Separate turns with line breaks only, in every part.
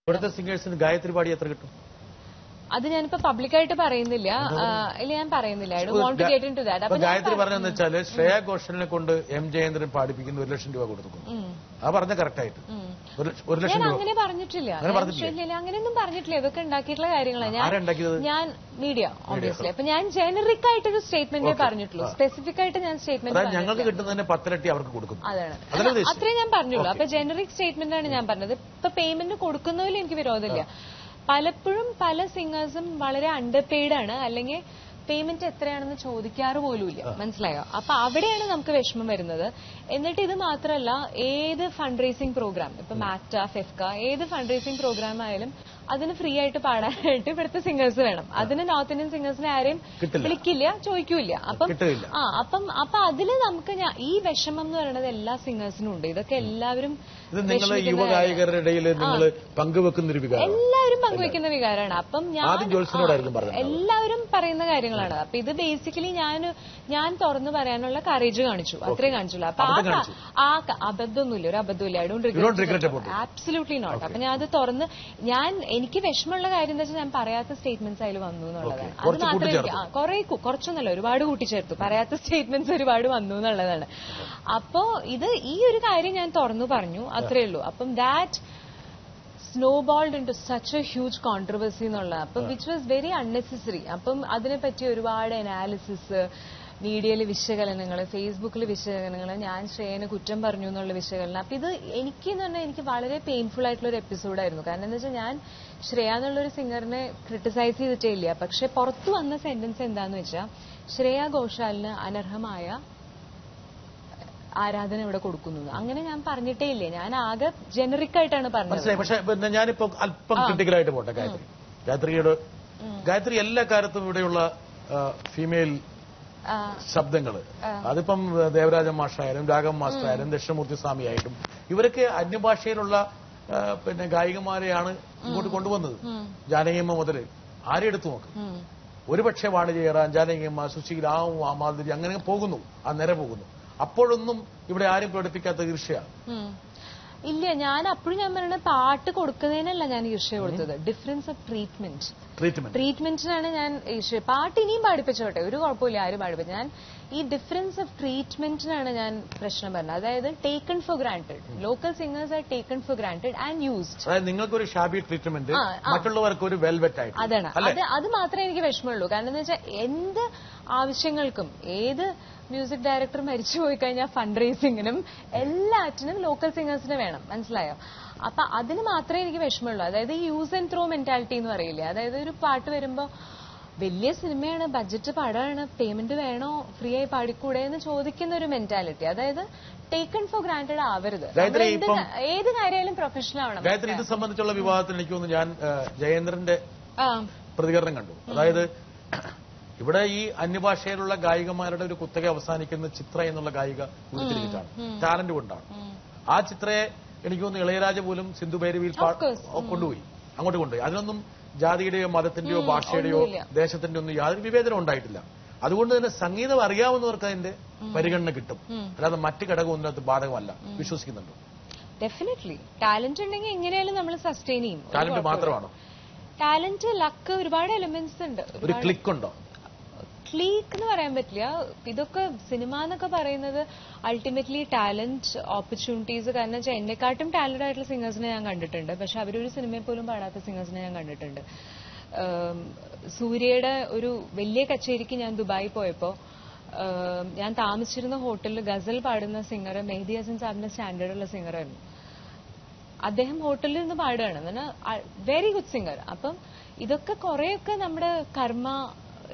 ഇവിടുത്തെ സിംഗേഴ്സിന് ഗായത്രി പാടി എത്ര കിട്ടും?
അത് ഞാനിപ്പോ പബ്ലിക്കായിട്ട് പറയുന്നില്ല. ഇല്ല, ഞാൻ പറയുന്നില്ല. I don't want to get into that.
Gayathri പറഞ്ഞെന്ന് വെച്ചാൽ ശ്രേയ ഘോഷലിനെ കൊണ്ട് എം ജയേന്ദ്രൻ പാടിപ്പിക്കുന്ന 1 ലക്ഷം രൂപ കൊടുത്തു. ആ പറഞ്ഞ കറക്റ്റ് ആയിട്ട് 1 ലക്ഷം
ഞാൻ
രൂപ
അങ്ങനെ പറഞ്ഞിട്ടില്ല. അങ്ങനെയൊന്നും പറഞ്ഞിട്ടില്ല. ഇതൊക്കെ ഉണ്ടാക്കിയിട്ടുള്ള കാര്യങ്ങളാണ്. ഞാൻ മീഡിയ ഓബിയസ്ലി. അപ്പൊ ഞാൻ ജനറിക് ആയിട്ടൊരു സ്റ്റേറ്റ്മെന്റേ പറഞ്ഞിട്ടുള്ളൂ. സ്പെസിഫിക് ആയിട്ട് ഞാൻ സ്റ്റേറ്റ്മെന്റ്
ഞങ്ങൾക്ക് കിട്ടുന്നതിന് 10 ഇരട്ടി അവർക്ക് കൊടുക്കും.
അതാണ് അത്രേ ഞാൻ പറഞ്ഞുള്ളൂ. അപ്പൊ ജനറിക് സ്റ്റേറ്റ്മെന്റ് ആണ് ഞാൻ പറഞ്ഞത്. ഇപ്പൊ പേയ്മെന്റ് കൊടുക്കുന്നതിൽ എനിക്ക് വിരോധമില്ല. പലപ്പോഴും പല സിംഗേഴ്സും വളരെ അണ്ടർ പെയ്ഡ് ആണ്, അല്ലെങ്കിൽ പേയ്മെന്റ് എത്രയാണെന്ന് ചോദിക്കാറ് പോലുമില്ല. മനസ്സിലായോ? അപ്പൊ അവിടെയാണ് നമുക്ക് വിഷമം വരുന്നത്. എന്നിട്ട് ഇത് മാത്രമല്ല, ഏത് ഫണ്ട് റേസിംഗ് പ്രോഗ്രാം, ഇപ്പൊ മാറ്റ, ഫെഫ്ക, ഏത് ഫണ്ട് റേസിംഗ് പ്രോഗ്രാം ആയാലും അതിന് ഫ്രീ ആയിട്ട് പാടാനായിട്ട് ഇവിടുത്തെ സിംഗേഴ്സ് വേണം. അതിന് നോർത്ത് ഇന്ത്യൻ സിംഗേഴ്സിനെ ആരെയും വിളിക്കില്ല, ചോദിക്കൂല. അപ്പൊ അതില് നമുക്ക് ഈ വിഷമം എന്ന് പറയുന്നത് എല്ലാ സിംഗേഴ്സിനും ഉണ്ട്. ഇതൊക്കെ എല്ലാവരും
യുവഗായകരുടെ ഇടയിൽ പങ്കുവെക്കുന്ന
എല്ലാവരും പങ്കുവെക്കുന്ന വികാരമാണ്. അപ്പം എല്ലാവരും പറയുന്ന കാര്യങ്ങളാണ്. അപ്പൊ ഇത് ബേസിക്കലി ഞാൻ തുറന്നു പറയാനുള്ള കറേജ് കാണിച്ചു, അത്രേ കാണിച്ചുള്ളൂ. അപ്പൊ ആ അബദ്ധമൊന്നുമില്ല, ഒരു അബദ്ധമില്ല. I don't regret, absolutely not. അപ്പൊ ഞാൻ അത് തുറന്ന് എനിക്ക് വിഷമമുള്ള കാര്യം എന്താ വെച്ചാൽ ഞാൻ പറയാത്ത സ്റ്റേറ്റ്മെന്റ്സ് അതിൽ വന്നു എന്നുള്ളതാണ്. അത് മാത്രമേ എനിക്ക് കുറച്ചൊന്നല്ല, ഒരുപാട് കൂട്ടിച്ചേർത്തു. പറയാത്ത സ്റ്റേറ്റ്മെന്റ്സ് ഒരുപാട് വന്നു എന്നുള്ളതാണ്. അപ്പോ ഈ ഒരു കാര്യം ഞാൻ തുറന്നു പറഞ്ഞു, അത്രേ ഉള്ളൂ. അപ്പം that snowballed into such a huge controversy എന്നുള്ള, അപ്പം വിച്ച് വാസ് വെരി അൺനെസസറി. അപ്പം അതിനെപ്പറ്റി ഒരുപാട് അനാലിസിസ്, മീഡിയയിൽ വിശകലനങ്ങൾ, ഫേസ്ബുക്കിൽ വിശകലനങ്ങൾ, ഞാൻ ശ്രേയനെ കുറ്റം പറഞ്ഞു എന്നുള്ള വിശകലനം. അപ്പൊ ഇത് എന്ന് പറഞ്ഞാൽ എനിക്ക് വളരെ പെയിൻഫുൾ ആയിട്ടുള്ള ഒരു എപ്പിസോഡായിരുന്നു. കാരണം എന്താ വെച്ചാൽ ഞാൻ ശ്രേയ എന്നുള്ളൊരു സിംഗറിനെ ക്രിട്ടിസൈസ് ചെയ്തിട്ടേ ഇല്ല. പക്ഷെ പുറത്തു വന്ന സെന്റൻസ് എന്താന്ന് വെച്ചാൽ ശ്രേയ ഘോഷാലിന് അനർഹമായ ആരാധന ഇവിടെ കൊടുക്കുന്നു. അങ്ങനെ ഞാൻ പറഞ്ഞിട്ടേ ഇല്ലേ. ഞാൻ ആകെ ജനറിക് ആയിട്ടാണ് പറഞ്ഞത്.
പക്ഷേ ഞാനിപ്പോ അല്പം ക്രിട്ടിക്കലായിട്ട് പോട്ടെ. ഗായത്രി എല്ലാ കാലത്തും ഇവിടെയുള്ള ഫീമെയിൽ ശബ്ദങ്ങൾ, അതിപ്പം ദേവരാജൻ മാഷായാലും രാഘവൻ മാസ്റ്റർ ആയാലും ദക്ഷിണമൂർത്തി സ്വാമി ആയിട്ടും ഇവരൊക്കെ അന്യഭാഷയിലുള്ള ഗായികമാരെയാണ് ഇങ്ങോട്ട് കൊണ്ടുവന്നത്. ജാനകിയമ്മ മുതൽ ആരെടുത്തു നോക്ക്. ഒരുപക്ഷെ വാണി ജയറാം, ജാനകിയമ്മ, സുശീല, മാധുരി അങ്ങനെ പോകുന്നു, ആ നിര പോകുന്നു. അപ്പോഴൊന്നും ഇവിടെ ആരും പ്രകടിപ്പിക്കാത്ത ഈർഷ്യ
ഇല്ല. ഞാൻ പറയുന്നത് പാട്ട് കൊടുക്കുന്നതിനല്ല ഞാൻ ഈർഷ്യ കൊടുത്തത്, ഡിഫറൻസ് ഓഫ് ട്രീറ്റ്മെന്റിനാണ് ഞാൻ ഈർഷ്യ. പാട്ട് ഇനിയും പാടിപ്പിച്ചോട്ടെ, ഒരു കുഴപ്പമില്ല, ആരും പാടിപ്പിച്ചു. ഞാൻ ഈ ഡിഫറൻസ് ഓഫ് ട്രീറ്റ്മെന്റിനാണ് ഞാൻ പ്രശ്നം പറഞ്ഞത്. അതായത് taken four granted, local singers are taken four granted and used.
അതായത് നിങ്ങൾക്കൊരു ഷാബി ട്രീറ്റ്മെന്റ്, മറ്റുള്ളവർക്ക് ഒരു വെൽവെറ്റ് ആയിട്ട്.
അതാണ്, അത് മാത്രമേ എനിക്ക് വിഷമമുള്ളൂ. കാരണം എന്താ വെച്ചാൽ എന്ത് ആവശ്യങ്ങൾക്കും ഏത് മ്യൂസിക് ഡയറക്ടർ മരിച്ചു പോയി കഴിഞ്ഞാൽ ഫണ്ട് റേസിംഗിനും എല്ലാറ്റിനും ലോക്കൽ സിംഗേഴ്സിന് വേണം. മനസ്സിലായോ? അപ്പൊ അതിന് മാത്രമേ എനിക്ക് വിഷമമുള്ളൂ. അതായത് ഈ യൂസ് ആൻഡ് ത്രോ മെന്റാലിറ്റി എന്ന് പറയില്ലേ, അതായത് ഒരു പാട്ട് വരുമ്പോ വലിയ സിനിമയാണ്, ബഡ്ജറ്റ് പടമാണ്, പേയ്മെന്റ് വേണോ, ഫ്രീ ആയി പാടിക്കൂടെ എന്ന് ചോദിക്കുന്ന ഒരു മെന്റാലിറ്റി. അതായത് ടേക്കൺ ഫോർ ഗ്രാന്റഡ് ആവരുത്. ഏത് കാര്യമായാലും പ്രൊഫഷണൽ ആവണം.
ഗായത്രി, ഇത് സംബന്ധിച്ചുള്ള വിവാദത്തിൽ എനിക്ക് തോന്നുന്നു ഞാൻ ജയേന്ദ്രന്റെ പ്രതികരണം കണ്ടു. അതായത് ഇവിടെ ഈ അന്യഭാഷയിലുള്ള ഗായികമാരുടെ ഒരു കുത്തക അവസാനിക്കുന്ന ചിത്ര എന്നുള്ള ഗായിക ഉരുത്തിരിഞ്ഞിട്ടാണ്, ടാലന്റ് കൊണ്ടാണ്. ആ ചിത്രയെ എനിക്ക് തോന്നുന്നു ഇളയരാജ പോലും സിന്ധു ഭൈരവിയിൽ കൊണ്ടുപോയി, അങ്ങോട്ട് കൊണ്ടുപോയി. അതിനൊന്നും ജാതിയുടെയോ മതത്തിന്റെയോ ഭാഷയുടെയോ ദേശത്തിന്റെ ഒന്നും യാതൊരു വിവേചനം ഉണ്ടായിട്ടില്ല. അതുകൊണ്ട് തന്നെ സംഗീതം അറിയാവുന്നവർക്ക് അതിന്റെ പരിഗണന കിട്ടും, അല്ലാതെ മറ്റു ഘടകം ഒന്നിനകത്ത് ബാധകമല്ല. വിശ്വസിക്കുന്നുണ്ടോ?
ഡെഫിനറ്റ്ലി. ടാലന്റ് ഉണ്ടെങ്കിൽ എങ്ങനെയാലും നമ്മൾ സസ്റ്റെയിൻ ചെയ്യും.
ടാലന്റ് മാത്രമാണോ?
ടാലന്റ്, ലക്ക്, ഒരുപാട് എലിമെന്റ്സ് ഉണ്ട്.
ഒരു ക്ലിക്ക് ഉണ്ടോ?
ക്ലീക്ക് എന്ന് പറയാൻ പറ്റില്ല. ഇതൊക്കെ സിനിമ എന്നൊക്കെ പറയുന്നത് അൾട്ടിമേറ്റ്ലി ടാലന്റ്, ഓപ്പർച്യൂണിറ്റീസ്. കാരണം വെച്ചാൽ എന്നെക്കാട്ടും ടാലന്റ് ആയിട്ടുള്ള സിംഗേഴ്സിനെ ഞാൻ കണ്ടിട്ടുണ്ട്. പക്ഷെ അവരൊരു സിനിമയിൽ പോലും പാടാത്ത സിംഗേഴ്സിനെ ഞാൻ കണ്ടിട്ടുണ്ട്. സൂര്യയുടെ ഒരു വലിയ കച്ചേരിക്ക് ഞാൻ ദുബായി പോയപ്പോ ഞാൻ താമസിച്ചിരുന്ന ഹോട്ടലിൽ ഗസൽ പാടുന്ന സിംഗർ മെഹദി ഹസൻ സാറിന്റെ സ്റ്റാൻഡേർഡുള്ള സിംഗറായിരുന്നു. അദ്ദേഹം ഹോട്ടലിൽ നിന്ന് പാടുകയാണ്, വെരി ഗുഡ് സിംഗർ. അപ്പം ഇതൊക്കെ കുറെയൊക്കെ നമ്മുടെ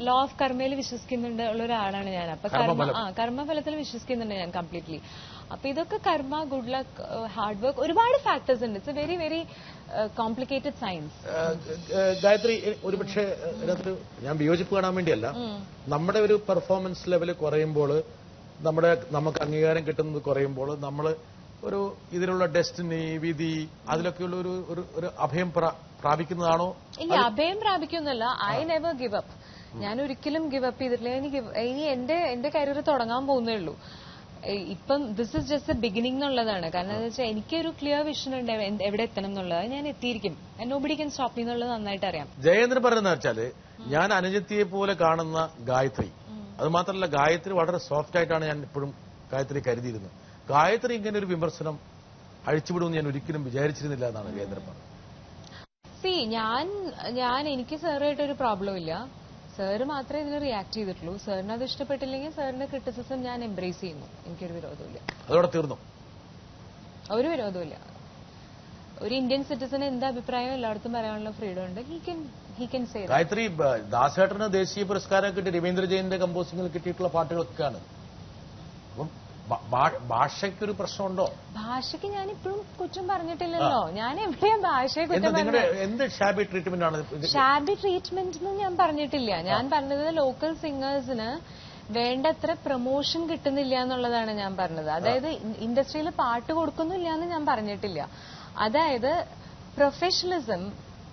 ലോ ഓഫ് കർമ്മയിൽ വിശ്വസിക്കുന്നുണ്ട് ഉള്ള ഒരാളാണ് ഞാൻ. അപ്പൊ കർമ്മഫലത്തിൽ വിശ്വസിക്കുന്നുണ്ട് ഞാൻ കംപ്ലീറ്റ്ലി. അപ്പൊ ഇതൊക്കെ കർമ്മ, ഗുഡ് ലക്ക്, ഹാർഡ് വർക്ക്, ഒരുപാട് ഫാക്ടേഴ്സ് ഉണ്ട്. It's a very very complicated science.
Gayathri, ഒരുപക്ഷെ ഞാൻ വിയോജിപ്പ് കാണാൻ വേണ്ടിയല്ല, നമ്മുടെ ഒരു പെർഫോമൻസ് ലെവൽ കുറയുമ്പോൾ, നമുക്ക് അംഗീകാരം കിട്ടുന്നത് കുറയുമ്പോൾ, നമ്മൾ ഒരു ഇതിലുള്ള ഡെസ്റ്റിനി, വിധി, അതിലൊക്കെയുള്ള ഒരു അഭയം പ്രാപിക്കുന്നതാണോ?
ഇല്ല, അഭയം പ്രാപിക്കുന്നല്ല. I never give up. ഞാൻ ഒരിക്കലും ഗിവ് അപ്പ് ചെയ്തിട്ടില്ല. ഇനി എന്റെ കരിയർ തുടങ്ങാൻ പോകുന്നേ ഉള്ളൂ. ഇപ്പം this is just A beginning എന്നുള്ളതാണ്. കാരണം എന്താ വെച്ചാൽ എനിക്കൊരു ക്ലിയർ വിഷൻ ഉണ്ട് എവിടെ എത്തണം എന്നുള്ളത്. ഞാൻ എത്തിയിരിക്കും. നോബഡി ക്യാൻ സ്റ്റോപ്പ് മീ എന്നുള്ളത് നന്നായിട്ട് അറിയാം.
ജയേന്ദ്രൻ പറയുന്നത് വെച്ചാല് ഞാൻ അനുജത്തിയെ പോലെ കാണുന്ന ഗായത്രി, അത് മാത്രമല്ല ഗായത്രി വളരെ സോഫ്റ്റ് ആയിട്ടാണ് ഞാൻ ഇപ്പോഴും ഗായത്രി കരുതിയിരുന്നത്. ഗായത്രി ഇങ്ങനെ ഒരു വിമർശനം അഴിച്ചുവിടുമെന്ന് ഞാൻ ഒരിക്കലും വിചാരിച്ചിരുന്നില്ല എന്നാണ് ജയേന്ദ്രൻ പറഞ്ഞത്.
ഞാൻ എനിക്ക് സാറുമായിട്ടൊരു പ്രോബ്ലം ഇല്ല. സാറ് മാത്രമേ ഇതിന് റിയാക്ട് ചെയ്തിട്ടുള്ളൂ. സാറിന് അത് ഇഷ്ടപ്പെട്ടില്ലെങ്കിൽ സാറിന്റെ ക്രിറ്റിസിസം ഞാൻ എംബ്രേസ് ചെയ്യുന്നു. എനിക്കൊരു വിരോധമില്ല.
അതോടെ തീർന്നു?
ഒരു വിരോധമില്ല. ഒരു ഇന്ത്യൻ സിറ്റിസൺ എന്ത് അഭിപ്രായം എല്ലായിടത്തും പറയാനുള്ള ഫ്രീഡം ഉണ്ട്. He can say.
ഗായത്രി, ദാസേട്ടന് ദേശീയ പുരസ്കാരം കിട്ടി, രവീന്ദ്ര ജയന്റെ കമ്പോസിംഗിൽ കിട്ടിയിട്ടുള്ള പാട്ടുകളൊക്കെയാണ്. അപ്പം ഭാഷയ്ക്കൊരു പ്രശ്നമുണ്ടോ?
ഭാഷയ്ക്ക് ഞാൻ ഇപ്പോഴും കുറ്റം പറഞ്ഞിട്ടില്ലല്ലോ. ഞാൻ എവിടെയാ ഭാഷയെ കുറ്റം പറഞ്ഞത്?
എന്ത് ഷാബി ട്രീറ്റ്മെന്റ് ആണ്?
ഷാബി ട്രീറ്റ്മെന്റ് ഞാൻ പറഞ്ഞിട്ടില്ല. ഞാൻ പറഞ്ഞത് ലോക്കൽ സിംഗേഴ്സിന് വേണ്ടത്ര പ്രൊമോഷൻ കിട്ടുന്നില്ല എന്നുള്ളതാണ് ഞാൻ പറഞ്ഞത്. അതായത് ഇൻഡസ്ട്രിയിൽ പാട്ട് കൊടുക്കുന്നില്ല എന്ന് ഞാൻ പറഞ്ഞിട്ടില്ല. അതായത് പ്രൊഫഷണലിസം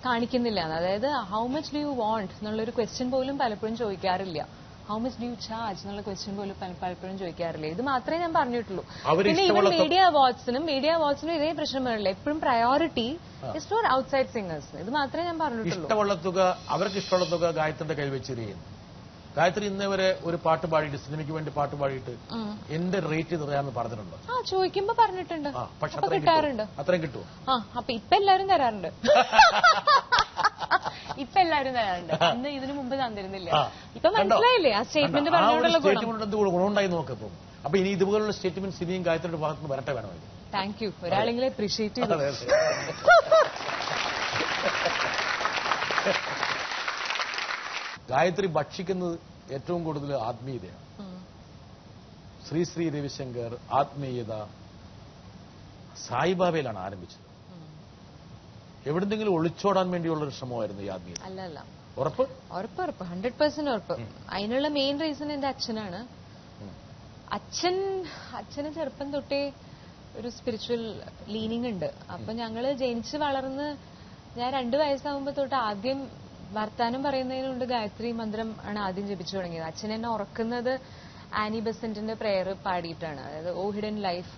കാണിക്കുന്നില്ല. അതായത് how much do you want എന്നുള്ളൊരു ക്വസ്റ്റ്യൻ പോലും പലപ്പോഴും ചോദിക്കാറില്ല. How much do you charge എന്നുള്ള ക്വസ്റ്റ്യൻ പോലും പലപ്പോഴും ചോദിക്കാറില്ല. ഇത് മാത്രമേ ഞാൻ പറഞ്ഞിട്ടുള്ളൂ. പിന്നെ ഈവൻ മീഡിയ അവാർഡ്സിനും ഇതേ പ്രശ്നം വരില്ല. എപ്പോഴും priority is for outside singers. ഇത് മാത്രമേ ഞാൻ പറഞ്ഞിട്ടുള്ളൂ.
അവർക്ക് ഇഷ്ടമുള്ള തുക ഗായത്രിയുടെ കയ്യിൽ വെച്ചിരിക്കുന്നു. ഗായത്രി ഇന്നേ വരെ ഒരു പാട്ട് പാടിയിട്ട്, സിനിമയ്ക്ക് വേണ്ടി പാട്ട് പാടിയിട്ട് എന്റെ റേറ്റ് പറയാമെന്ന് പറഞ്ഞിട്ടുണ്ടോ?
ചോദിക്കുമ്പോ പറഞ്ഞിട്ടുണ്ട്.
പക്ഷെ
കിട്ടാറുണ്ട്.
അത്രയും കിട്ടുമോ?
അപ്പൊ ഇപ്പൊ എല്ലാരും തരാറുണ്ട്. ഇപ്പൊ എല്ലാരും തരാറുണ്ട്. അന്ന് ഇതിനു മുമ്പ് തന്നിരുന്നില്ല. ഇപ്പൊ മനസ്സിലായില്ലേ ആ സ്റ്റേറ്റ്മെന്റ് പറഞ്ഞുകൊണ്ടുള്ള
ഗുണമുണ്ടായി നോക്കപ്പോ. അപ്പൊ ഇനി ഇതുപോലുള്ള സ്റ്റേറ്റ്മെന്റ് സിനിമയും ഗായത്രിയുടെ ഭാഗത്ത് വരട്ടെ വേണമായിരുന്നു.
Thank you. ഒരാളെങ്കിലും അപ്രീഷിയേറ്റ് ചെയ്തു.
ഗായത്രി ഭക്ഷിക്കുന്നത് ഏറ്റവും കൂടുതൽ ആത്മീയതയാണ്. ശ്രീ രവിശങ്കർ ആത്മീയത സായിബാബയിലാണ് ആരംഭിച്ചത്. എവിടെന്തെങ്കിലും ഒളിച്ചോടാൻ വേണ്ടിയുള്ള ഒരു ശ്രമമായിരുന്നു ഈ ആത്മീയത?
അല്ലല്ല.
ഉറപ്പ്?
ഉറപ്പ് 100% ഉറപ്പ്. അതിനുള്ള മെയിൻ റീസൺ എന്റെ അച്ഛനാണ്. അച്ഛന് ചെറുപ്പം തൊട്ടേ ഒരു സ്പിരിച്വൽ ലീനിങ് ഉണ്ട്. അപ്പൊ ഞങ്ങള് ജനിച്ച് വളർന്ന് ഞാൻ 2 വയസ്സാകുമ്പോ തൊട്ട് ആദ്യം വർത്താനം പറയുന്നതിനുണ്ട് ഗായത്രി മന്ത്രം ആണ് ആദ്യം ജപിച്ചു തുടങ്ങിയത്. അച്ഛൻ എന്നെ ഉറക്കുന്നത് ആനി ബെസന്റിന്റെ പ്രെയർ പാടിയിട്ടാണ്. അതായത് O hidden life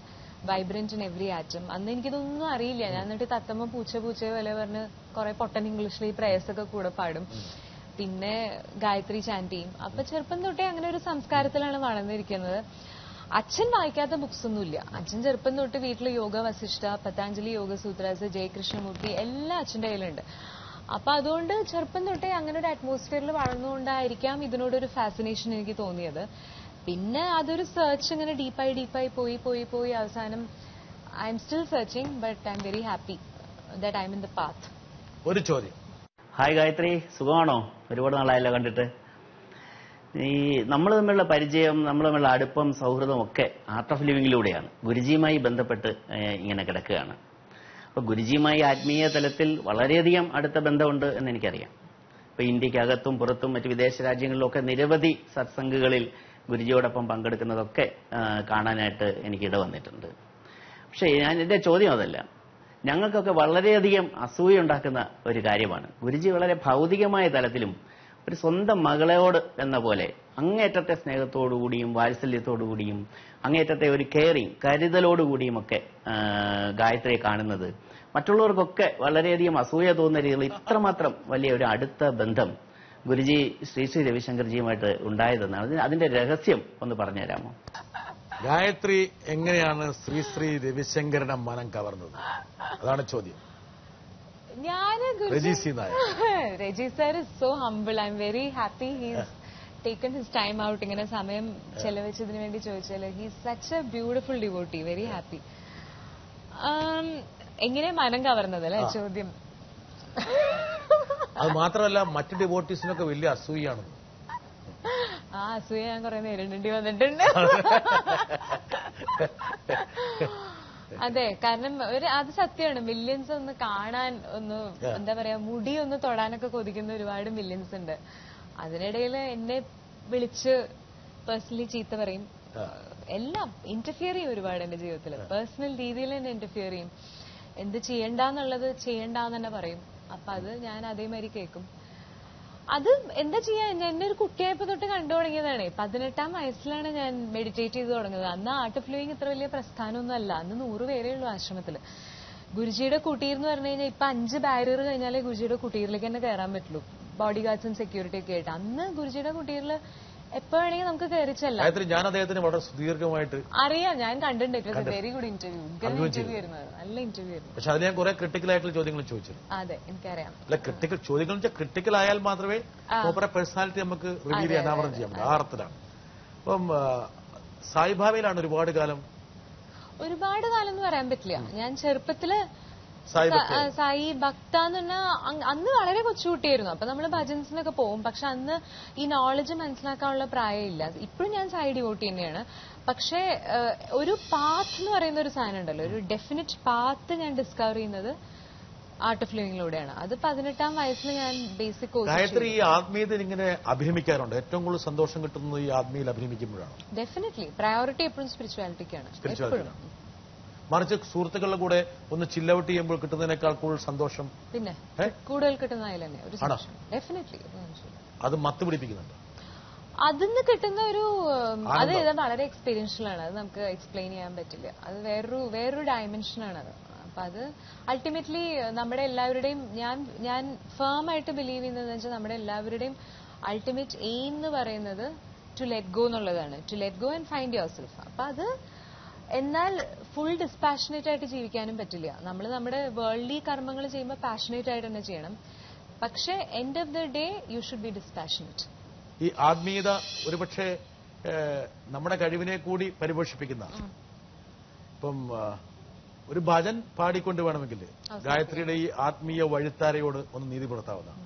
vibrant in every atom. അന്ന് എനിക്കിതൊന്നും അറിയില്ല. ഞാൻ എന്നിട്ട് തത്തമ്മ പൂച്ച പോലെ പറഞ്ഞ് കുറെ പൊട്ടൻ ഇംഗ്ലീഷിൽ ഈ പ്രേയേഴ്സ് ഒക്കെ കൂടെ പാടും. പിന്നെ ഗായത്രി ചാന്റ് ചെയ്യും. അപ്പൊ ചെറുപ്പം തൊട്ടേ അങ്ങനെ ഒരു സംസ്കാരത്തിലാണ് വളർന്നിരിക്കുന്നത്. അച്ഛൻ വായിക്കാത്ത ബുക്സ് ഒന്നുമില്ല. അച്ഛൻ ചെറുപ്പം തൊട്ട് വീട്ടിൽ യോഗ വസിഷ്ഠ, പതാഞ്ജലി യോഗ സൂത്രാസ്, ജയകൃഷ്ണമൂർത്തി എല്ലാം അച്ഛന്റെ കയ്യിലുണ്ട്. അപ്പൊ അതുകൊണ്ട് ചെറുപ്പം തൊട്ടേ അങ്ങനെ ഒരു അറ്റ്മോസ്ഫിയറിൽ വളർന്നുകൊണ്ടായിരിക്കാം ഇതിനോടൊരു ഫാസിനേഷൻ എനിക്ക് തോന്നിയത്. പിന്നെ അതൊരു സെർച്ച് ഇങ്ങനെ ഡീപ്പായി പോയി അവസാനം I am still searching but I am very happy that I M in the path.
ഒരു ചോദ്യം.
ഹായ് ഗായത്രി, സുഖമാണോ? ഒരുപാട് നാളായല്ലോ കണ്ടിട്ട്. ഈ നമ്മൾ തമ്മിലുള്ള പരിചയം, നമ്മൾ തമ്മിലുള്ള അടുപ്പം, സൗഹൃദം ഒക്കെ ആർട്ട് ഓഫ് ലിവിംഗിലൂടെയാണ്. ഗുരുജിയുമായി ബന്ധപ്പെട്ട് ഇങ്ങനെ കിടക്കുകയാണ്. അപ്പൊ ഗുരുജിയുമായി ആത്മീയ തലത്തിൽ വളരെയധികം അടുത്ത ബന്ധമുണ്ട് എന്ന് എനിക്കറിയാം. ഇപ്പൊ ഇന്ത്യക്കകത്തും പുറത്തും മറ്റ് വിദേശ രാജ്യങ്ങളിലൊക്കെ നിരവധി സത്സംഗുകളിൽ ഗുരുജിയോടൊപ്പം പങ്കെടുക്കുന്നതൊക്കെ കാണാനായിട്ട് എനിക്കിട വന്നിട്ടുണ്ട്. പക്ഷേ എന്റെ ചോദ്യം അതല്ല. ഞങ്ങൾക്കൊക്കെ വളരെയധികം അസൂയുണ്ടാക്കുന്ന ഒരു കാര്യമാണ്. ഗുരുജി വളരെ ഭൗതികമായ തലത്തിലും ഒരു സ്വന്തം മകളോട് എന്ന പോലെ അങ്ങേറ്റത്തെ സ്നേഹത്തോടുകൂടിയും വാത്സല്യത്തോടുകൂടിയും അങ്ങേറ്റത്തെ ഒരു കെയറിങ് കരുതലോടുകൂടിയും ഒക്കെ ഗായത്രിയെ കാണുന്നത് മറ്റുള്ളവർക്കൊക്കെ വളരെയധികം അസൂയ തോന്നുന്ന രീതിയിൽ ഇത്രമാത്രം വലിയ ഒരു അടുത്ത ബന്ധം ഗുരുജി ശ്രീ രവിശങ്കർജിയുമായിട്ട് ഉണ്ടായതെന്നാണ്. അതിന്റെ രഹസ്യം ഒന്ന് പറഞ്ഞുതരാമോ?
ഗായത്രി എങ്ങനെയാണ് ശ്രീ രവിശങ്കരന്റെ മനം കവർന്നത്? അതാണ് ചോദ്യം.
Raji sir is so humble. I am very happy he's taken his time out. ഇങ്ങനെ സമയം ചെലവഴിച്ചതിന് വേണ്ടി ചോദിച്ചാൽ he's such a beautiful devotee. Very happy. എങ്ങനെ മനം കവർന്നത് അല്ലെ ചോദ്യം?
അത് മാത്രമല്ല മറ്റു ഡിവോട്ടീസിനൊക്കെ വലിയ അസൂയാണ്.
ആ അസൂയ ഞാൻ കുറെ നേരിടേണ്ടി വന്നിട്ടുണ്ട്. അതെ, കാരണം അത് സത്യമാണ്. മില്യൻസ് ഒന്ന് കാണാൻ, ഒന്ന് എന്താ പറയാ, മുടി ഒന്ന് തൊടാനൊക്കെ കൊതിക്കുന്ന ഒരുപാട് മില്യൻസ് ഉണ്ട്. അതിനിടയിൽ എന്നെ വിളിച്ച് പേഴ്സണലി ചീത്ത പറയും. എല്ലാം ഇന്റർഫിയർ ചെയ്യും ഒരുപാട് എന്റെ ജീവിതത്തിൽ. പേഴ്സണൽ രീതിയിൽ എന്നെ ഇന്റർഫിയർ ചെയ്യും. എന്ത് ചെയ്യണ്ടെന്നുള്ളത് ചെയ്യണ്ടെന്ന് തന്നെ പറയും. അപ്പൊ അത് ഞാൻ അതേമാതിരി കേൾക്കും. അത് എന്താ ചെയ്യാ, എന്നെ ഒരു കുട്ടിയായപ്പോ തൊട്ട് കണ്ടു തുടങ്ങിയതാണ്. 18ാം വയസ്സിലാണ് ഞാൻ മെഡിറ്റേറ്റ് ചെയ്ത് തുടങ്ങുന്നത്. അന്ന് ആർട്ട് ഓഫ് ലിവിംഗ് ഇത്ര വലിയ പ്രസ്ഥാനമൊന്നും അല്ല. അന്ന് 100 പേരേ ഉള്ളൂ ആശ്രമത്തില്. ഗുരുജിയുടെ കുട്ടീർ എന്ന് പറഞ്ഞു കഴിഞ്ഞാൽ ഇപ്പൊ 5 ബാരിയർ കഴിഞ്ഞാലേ ഗുരുജിയുടെ കുട്ടീറിലേക്ക് തന്നെ കയറാൻ പറ്റുള്ളൂ, ബോഡി ഗാർഡ്സും സെക്യൂരിറ്റി ഒക്കെ ആയിട്ട്. അന്ന് ഗുരുജിയുടെ കുട്ടീറിൽ എപ്പോ വേണമെങ്കിൽ നമുക്ക് കയറിച്ചല്ല.
ഞാൻ അദ്ദേഹത്തിന് വളരെ സുദീർഘമായിട്ട്
അറിയാം, ഞാൻ കണ്ടിട്ടുണ്ട്. വെരി ഗുഡ് ഇന്റർവ്യൂ, ഇന്റർവ്യൂ ആയിരുന്നു, നല്ല ഇന്റർവ്യൂ ആയിരുന്നു.
പക്ഷെ അത് ഞാൻ കുറെ ക്രിട്ടിക്കൽ ആയിട്ടുള്ള ചോദ്യങ്ങൾ ചോദിച്ചു.
അതെ, എനിക്കറിയാം.
അല്ല, ക്രിട്ടിക്കൽ ചോദ്യങ്ങൾ ക്രിട്ടിക്കൽ ആയാൽ മാത്രമേ മൂപ്പറെ പേഴ്സണാലിറ്റി നമുക്ക് റിവീൽ ചെയ്യാൻ അനാവരണം ചെയ്യാൻ പറ്റും. ആ അർത്ഥത്തിലാണ്. അപ്പം സായിബാബയിലാണ് ഒരുപാട് കാലം
എന്ന് പറയാൻ പറ്റില്ല. ഞാൻ ചെറുപ്പത്തില് സായി ഭക്ത എന്ന് പറഞ്ഞാൽ അന്ന് വളരെ കൊച്ചുകുട്ടിയായിരുന്നു. അപ്പൊ നമ്മള് ഭജൻസിനൊക്കെ പോകും. പക്ഷെ അന്ന് ഈ നോളജ് മനസ്സിലാക്കാനുള്ള പ്രായമില്ല. ഇപ്പോഴും ഞാൻ സായി ഡിവോട്ടി തന്നെയാണ്. പക്ഷെ ഒരു പാത്ത് എന്ന് പറയുന്ന ഒരു സാധനം ഉണ്ടല്ലോ, ഒരു ഡെഫിനിറ്റ് പാത്ത് ഞാൻ ഡിസ്കവർ ചെയ്യുന്നത് ആർട്ട് ഓഫ് ലിവിംഗിലൂടെയാണ്. അത് 18ാം വയസ്സിൽ ഞാൻ ബേസിക് കോഴ്സ്.
ഗായത്രി ഈ ആത്മീയതയിൽ ഇങ്ങനെ അഭിനമിക്കാറുണ്ട്. ഏറ്റവും കൂടുതൽ സന്തോഷം കിട്ടുന്നത് ഈ ആത്മീയയിൽ അഭിനമിക്കുമ്പോഴാണ്.
ഡെഫിനറ്റ്ലി പ്രയോറിറ്റി എപ്പോഴും സ്പിരിച്വാലിറ്റിക്കാണ്.
മറിച്ച് സുഹൃത്തുക്കളുടെ കൂടെ ഒന്ന് ചില്ലൗട്ട് ചെയ്യുമ്പോൾ കിട്ടുന്നതിനേക്കാൾ കൂടുതൽ സന്തോഷം
പിന്നെ കൂടുതൽ കിട്ടുന്നതിൽ ഒരു സന്തോഷം ഡെഫിനറ്റ്ലി.
അത് മത്ത് പിടിപ്പിക്കുന്നുണ്ട്.
അതിന്ന് കിട്ടുന്ന ഒരു അത് വളരെ എക്സ്പീരിയൻഷ്യൽ ആണ്. അത് നമുക്ക് എക്സ്പ്ലെയിൻ ചെയ്യാൻ പറ്റില്ല. അത് വേറൊരു ഡയമെൻഷനാണ് അത്. അപ്പൊ അത് അൾട്ടിമേറ്റ്ലി നമ്മുടെ എല്ലാവരുടെയും ഞാൻ ഫേം ആയിട്ട് ബിലീവ് ചെയ്യുന്നതെന്ന് വെച്ചാൽ നമ്മുടെ എല്ലാവരുടെയും അൾട്ടിമേറ്റ് എയിം എന്ന് പറയുന്നത് ടു ലെറ്റ് ഗോ എന്നുള്ളതാണ്. To let go and find yourself. അപ്പൊ അത് എന്നാൽ ഫുൾ ഡിസ്പാഷനേറ്റ് ആയിട്ട് ജീവിക്കാനും പറ്റില്ല. നമ്മൾ നമ്മുടെ വേൾഡ്ലി കർമ്മങ്ങൾ ചെയ്യുമ്പോൾ പാഷനേറ്റ് ആയിട്ട് തന്നെ ചെയ്യണം. പക്ഷെ end of the day you should be dispassionate.
ഈ ആത്മീയത ഒരുപക്ഷെ നമ്മുടെ കഴിവിനെ കൂടി പരിപോഷിപ്പിക്കുന്ന. ഇപ്പം ഒരു ഭജൻ പാടിക്കൊണ്ട് വേണമെങ്കിൽ ഗായത്രിയുടെ ഈ ആത്മീയ വഴിത്താരയോട് ഒന്ന് നീതി പുലർത്താവുന്നതാണ്.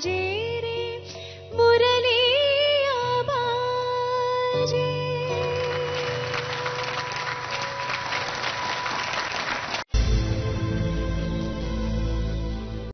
बाजे